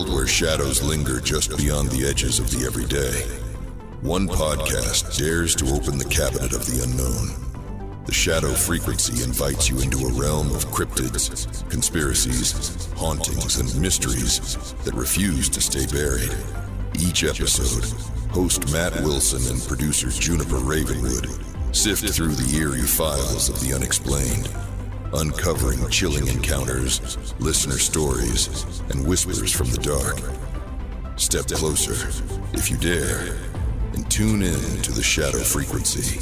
world where shadows linger just beyond the edges of the everyday, one podcast dares to open the cabinet of the unknown. The Shadow Frequency invites you into a realm of cryptids, conspiracies, hauntings, and mysteries that refuse to stay buried. Each episode, host Matt Wilson and producer Juniper Ravenwood sift through the eerie files of the unexplained, uncovering chilling encounters, listener stories, and whispers from the dark. Step closer, if you dare, and tune in to the Shadow Frequency.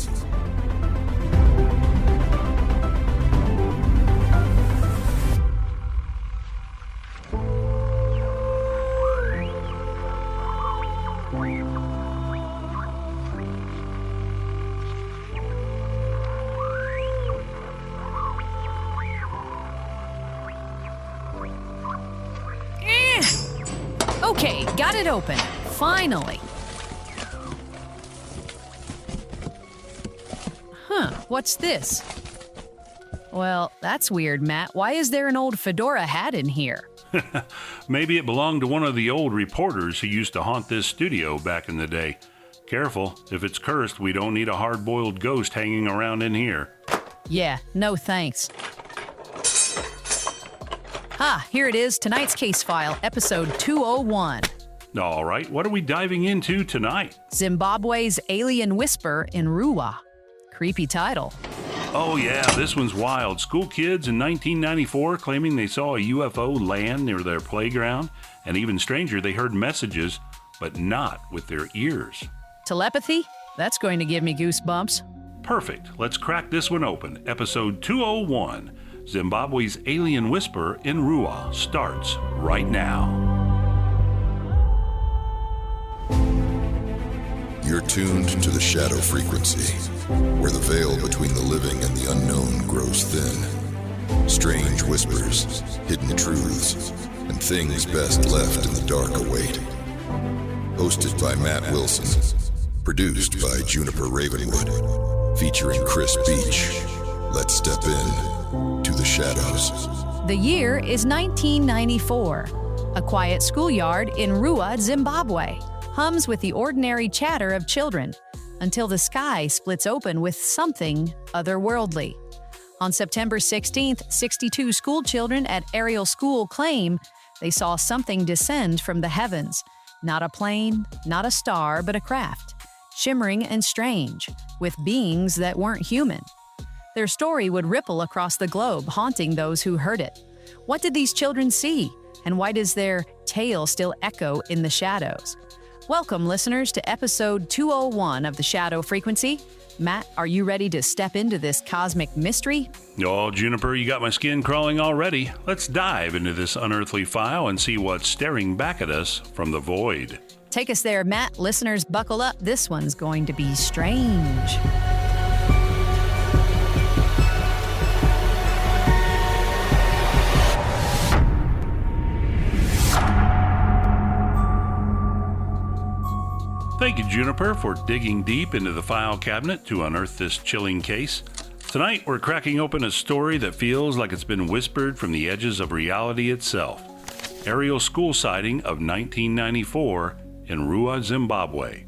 Okay, got it open. Finally. What's this? Well, that's weird, Matt. Why is there an old fedora hat in here? Maybe it belonged to one of the old reporters who used to haunt this studio back in the day. Careful, if it's cursed, we don't need a hard-boiled ghost hanging around in here. Yeah, no thanks. Here it is, tonight's case file, episode 201. All right, what are we diving into tonight? Zimbabwe's Alien Whisper in Ruwa. Creepy title. Oh yeah, this one's wild. School kids in 1994 claiming they saw a UFO land near their playground, and even stranger, they heard messages, but not with their ears. Telepathy? That's going to give me goosebumps. Perfect. Let's crack this one open. Episode 201. Zimbabwe's Alien Whisper in Ruwa starts right now. You're tuned to the Shadow Frequency, where the veil between the living and the unknown grows thin. Strange whispers, hidden truths, and things best left in the dark await. Hosted by Matt Wilson, produced by Juniper Ravenwood, featuring Chris Beach. Let's step in to the shadows. The year is 1994. A quiet schoolyard in Ruwa, Zimbabwe, hums with the ordinary chatter of children until the sky splits open with something otherworldly. On September 16th, 62 school children at Ariel School claim they saw something descend from the heavens. Not a plane, not a star, but a craft, shimmering and strange, with beings that weren't human. Their story would ripple across the globe, haunting those who heard it. What did these children see? And why does their tale still echo in the shadows? Welcome, listeners, to episode 201 of the Shadow Frequency. Matt, are you ready to step into this cosmic mystery? Oh, Juniper, you got my skin crawling already. Let's dive into this unearthly file and see what's staring back at us from the void. Take us there, Matt. Listeners, buckle up. This one's going to be strange. Thank you, Juniper, for digging deep into the file cabinet to unearth this chilling case. Tonight, we're cracking open a story that feels like it's been whispered from the edges of reality itself. Ariel School sighting of 1994 in Ruwa, Zimbabwe.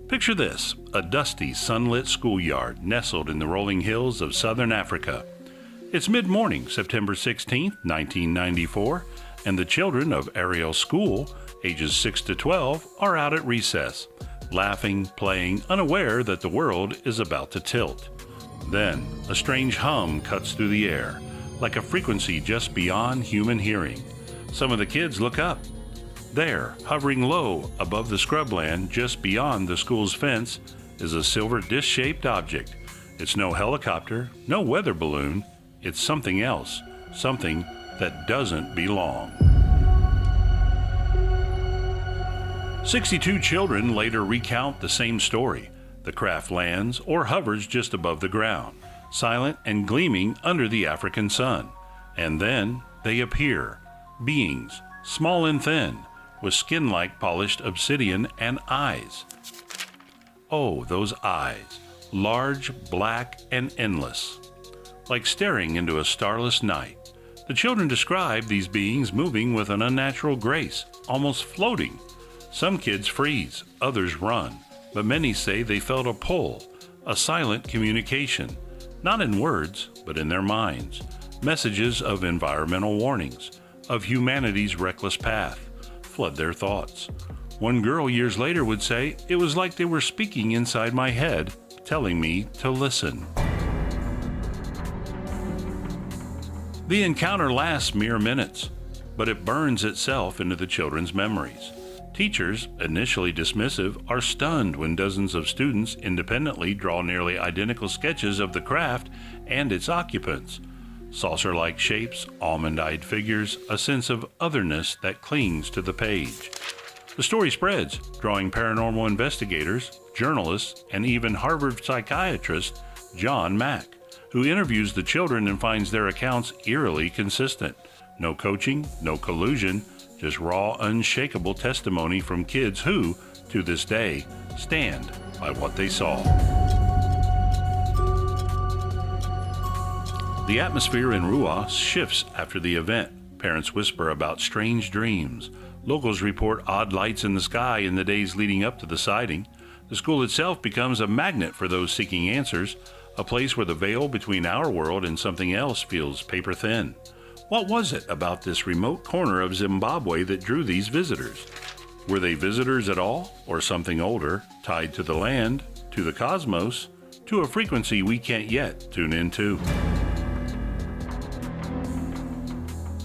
Picture this, a dusty, sunlit schoolyard nestled in the rolling hills of southern Africa. It's mid-morning, September 16, 1994, and the children of Ariel School, ages 6 to 12, are out at recess, laughing, playing, unaware that the world is about to tilt. Then, a strange hum cuts through the air, like a frequency just beyond human hearing. Some of the kids look up. There, hovering low above the scrubland just beyond the school's fence, is a silver disc-shaped object. It's no helicopter, no weather balloon. It's something else, something that doesn't belong. 62 children later recount the same story. The craft lands or hovers just above the ground, silent and gleaming under the African sun. And then they appear, beings, small and thin, with skin like polished obsidian and eyes. Oh, those eyes, large, black, and endless, like staring into a starless night. The children describe these beings moving with an unnatural grace, almost floating. Some kids freeze, others run, but many say they felt a pull, a silent communication, not in words, but in their minds. Messages of environmental warnings, of humanity's reckless path, flood their thoughts. One girl years later would say, "It was like they were speaking inside my head, telling me to listen." The encounter lasts mere minutes, but it burns itself into the children's memories. Teachers, initially dismissive, are stunned when dozens of students independently draw nearly identical sketches of the craft and its occupants. Saucer-like shapes, almond-eyed figures, a sense of otherness that clings to the page. The story spreads, drawing paranormal investigators, journalists, and even Harvard psychiatrist John Mack, who interviews the children and finds their accounts eerily consistent. No coaching, no collusion, just raw, unshakable testimony from kids who, to this day, stand by what they saw. The atmosphere in Ruwa shifts after the event. Parents whisper about strange dreams. Locals report odd lights in the sky in the days leading up to the sighting. The school itself becomes a magnet for those seeking answers, a place where the veil between our world and something else feels paper thin. What was it about this remote corner of Zimbabwe that drew these visitors? Were they visitors at all, or something older, tied to the land, to the cosmos, to a frequency we can't yet tune into?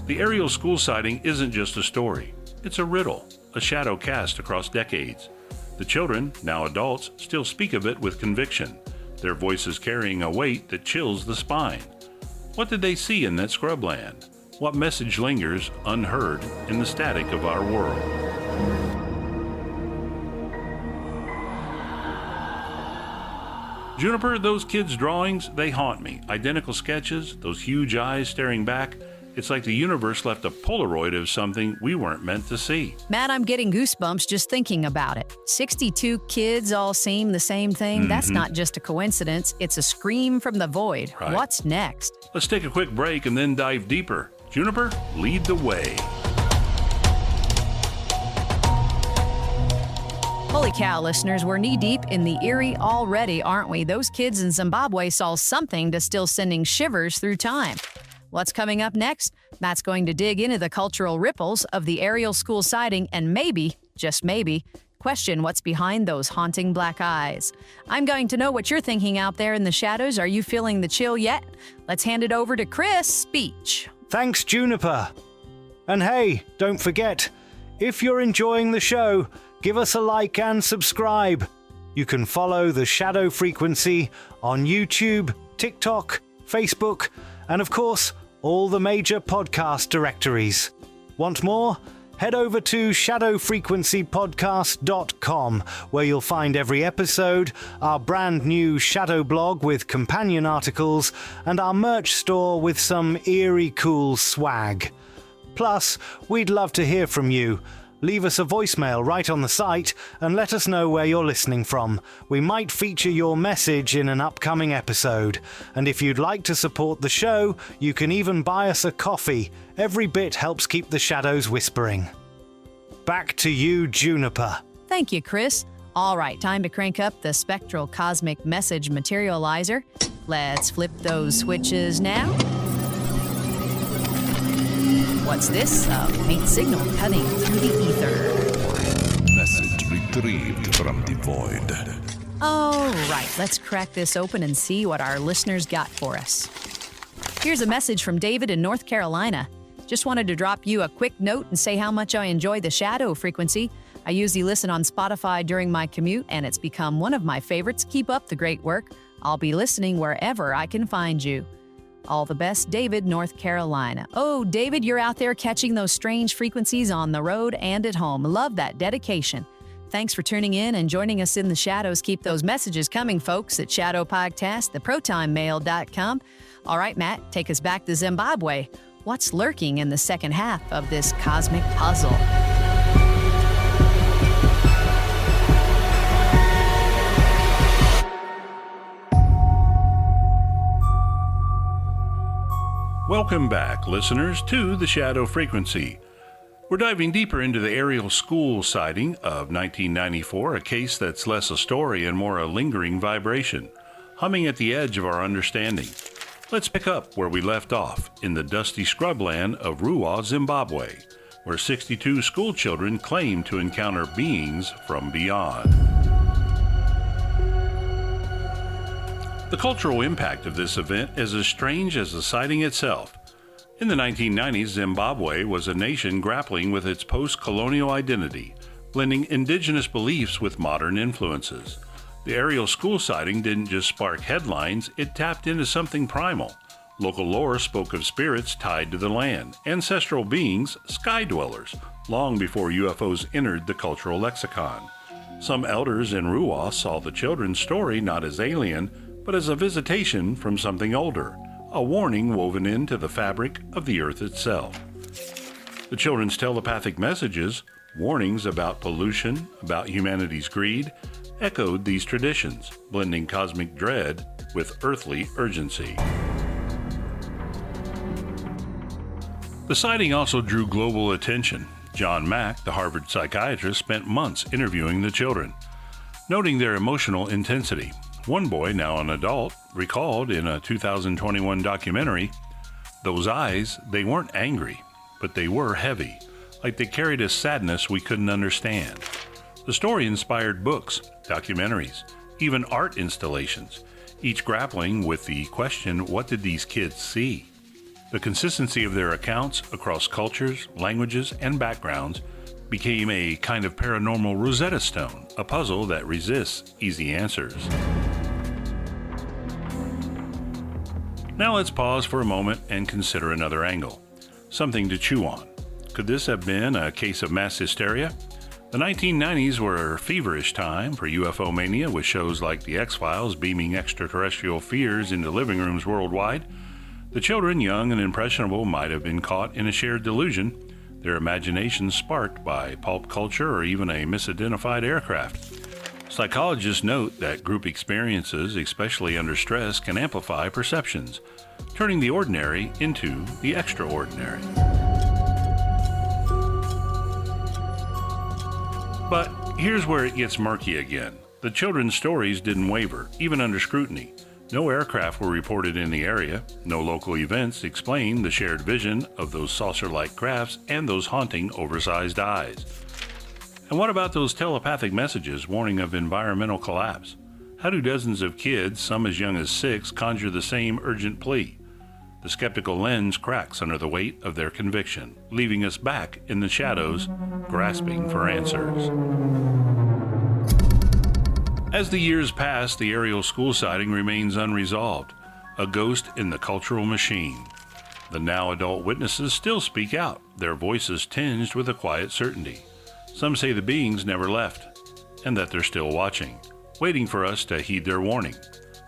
The Ariel School sighting isn't just a story. It's a riddle, a shadow cast across decades. The children, now adults, still speak of it with conviction, their voices carrying a weight that chills the spine. What did they see in that scrubland? What message lingers unheard in the static of our world? Juniper, those kids' drawings, they haunt me. Identical sketches, those huge eyes staring back. It's like the universe left a Polaroid of something we weren't meant to see. Matt, I'm getting goosebumps just thinking about it. 62 kids all seeing the same thing. That's not just a coincidence. It's a scream from the void. Right. What's next? Let's take a quick break and then dive deeper. Juniper, lead the way. Holy cow, listeners, we're knee-deep in the eerie already, aren't we? Those kids in Zimbabwe saw something that's still sending shivers through time. What's coming up next? Matt's going to dig into the cultural ripples of the Ariel School sighting and maybe, just maybe, question what's behind those haunting black eyes. I'm going to know what you're thinking out there in the shadows. Are you feeling the chill yet? Let's hand it over to Chris Speech. Thanks, Juniper. And hey, don't forget, if you're enjoying the show, give us a like and subscribe. You can follow The Shadow Frequency on YouTube, TikTok, Facebook, and of course, all the major podcast directories. Want more? Head over to shadowfrequencypodcast.com, where you'll find every episode, our brand new Shadow blog with companion articles, and our merch store with some eerie cool swag. Plus, we'd love to hear from you. Leave us a voicemail right on the site and let us know where you're listening from. We might feature your message in an upcoming episode. And if you'd like to support the show, you can even buy us a coffee. Every bit helps keep the shadows whispering. Back to you, Juniper. Thank you, Chris. All right, time to crank up the spectral cosmic message materializer. Let's flip those switches now. What's this? A faint signal cutting through the ether. Message retrieved from the void. All right, let's crack this open and see what our listeners got for us. Here's a message from David in North Carolina. Just wanted to drop you a quick note and say how much I enjoy the Shadow Frequency. I usually listen on Spotify during my commute, and it's become one of my favorites. Keep up the great work. I'll be listening wherever I can find you. All the best, David, North Carolina. Oh, David, you're out there catching those strange frequencies on the road and at home. Love that dedication. Thanks for tuning in and joining us in the shadows. Keep those messages coming, folks, at shadowpodcast.theprotonmail.com. All right, Matt, take us back to Zimbabwe. What's lurking in the second half of this cosmic puzzle? Welcome back, listeners, to The Shadow Frequency. We're diving deeper into the Ariel School sighting of 1994, a case that's less a story and more a lingering vibration, humming at the edge of our understanding. Let's pick up where we left off, in the dusty scrubland of Ruwa, Zimbabwe, where 62 school children claim to encounter beings from beyond. The cultural impact of this event is as strange as the sighting itself. In the 1990s, Zimbabwe was a nation grappling with its post-colonial identity, blending indigenous beliefs with modern influences. The Ariel School sighting didn't just spark headlines, it tapped into something primal. Local lore spoke of spirits tied to the land, ancestral beings, sky dwellers, long before UFOs entered the cultural lexicon. Some elders in Ruwa saw the children's story not as alien, but as a visitation from something older, a warning woven into the fabric of the earth itself. The children's telepathic messages, warnings about pollution, about humanity's greed, echoed these traditions, blending cosmic dread with earthly urgency. The sighting also drew global attention. John Mack, the Harvard psychiatrist, spent months interviewing the children, noting their emotional intensity. One boy, now an adult, recalled in a 2021 documentary, "Those eyes, they weren't angry, but they were heavy, like they carried a sadness we couldn't understand." The story inspired books, documentaries, even art installations, each grappling with the question, what did these kids see? The consistency of their accounts across cultures, languages, and backgrounds became a kind of paranormal Rosetta Stone, a puzzle that resists easy answers. Now let's pause for a moment and consider another angle, something to chew on. Could this have been a case of mass hysteria? The 1990s were a feverish time for UFO mania, with shows like The X-Files beaming extraterrestrial fears into living rooms worldwide. The children, young and impressionable, might have been caught in a shared delusion, their imaginations sparked by pulp culture or even a misidentified aircraft. Psychologists note that group experiences, especially under stress, can amplify perceptions, turning the ordinary into the extraordinary. But here's where it gets murky again. The children's stories didn't waver, even under scrutiny. No aircraft were reported in the area. No local events explained the shared vision of those saucer-like crafts and those haunting, oversized eyes. And what about those telepathic messages warning of environmental collapse? How do dozens of kids, some as young as 6, conjure the same urgent plea? The skeptical lens cracks under the weight of their conviction, leaving us back in the shadows, grasping for answers. As the years pass, the Ariel School sighting remains unresolved, a ghost in the cultural machine. The now adult witnesses still speak out, their voices tinged with a quiet certainty. Some say the beings never left, and that they're still watching, waiting for us to heed their warning.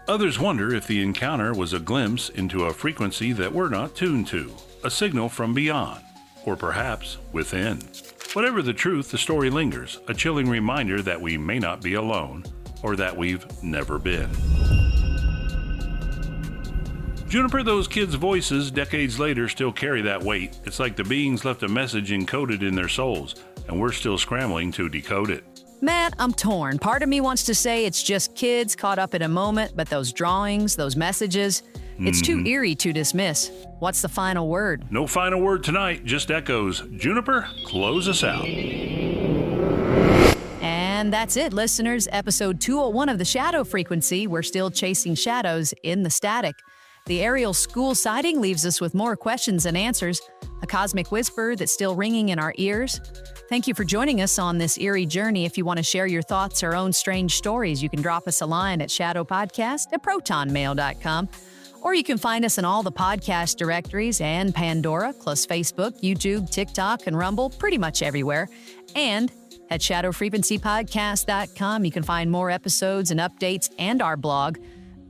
Others wonder if the encounter was a glimpse into a frequency that we're not tuned to, a signal from beyond, or perhaps within. Whatever the truth, the story lingers, a chilling reminder that we may not be alone, or that we've never been. Juniper, those kids' voices decades later still carry that weight. It's like the beings left a message encoded in their souls, and we're still scrambling to decode it. Matt, I'm torn. Part of me wants to say it's just kids caught up in a moment, but those drawings, those messages, it's too eerie to dismiss. What's the final word? No final word tonight, just echoes. Juniper, close us out. And that's it, listeners. Episode 201 of The Shadow Frequency. We're still chasing shadows in the static. The Ariel School sighting leaves us with more questions than answers, a cosmic whisper that's still ringing in our ears. Thank you for joining us on this eerie journey. If you want to share your thoughts or own strange stories, you can drop us a line at shadowpodcast@protonmail.com. Or you can find us in all the podcast directories and Pandora, plus Facebook, YouTube, TikTok, and Rumble, pretty much everywhere. And at shadowfrequencypodcast.com, you can find more episodes and updates and our blog.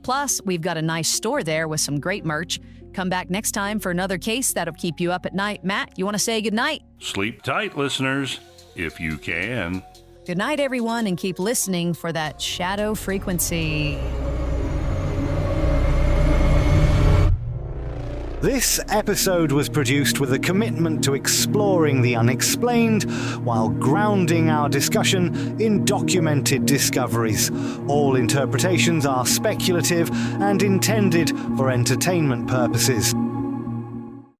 Plus, we've got a nice store there with some great merch. Come back next time for another case that'll keep you up at night. Matt, you want to say goodnight? Sleep tight, listeners, if you can. Good night, everyone, and keep listening for that shadow frequency. The This episode was produced with a commitment to exploring the unexplained while grounding our discussion in documented discoveries. All interpretations are speculative and intended for entertainment purposes.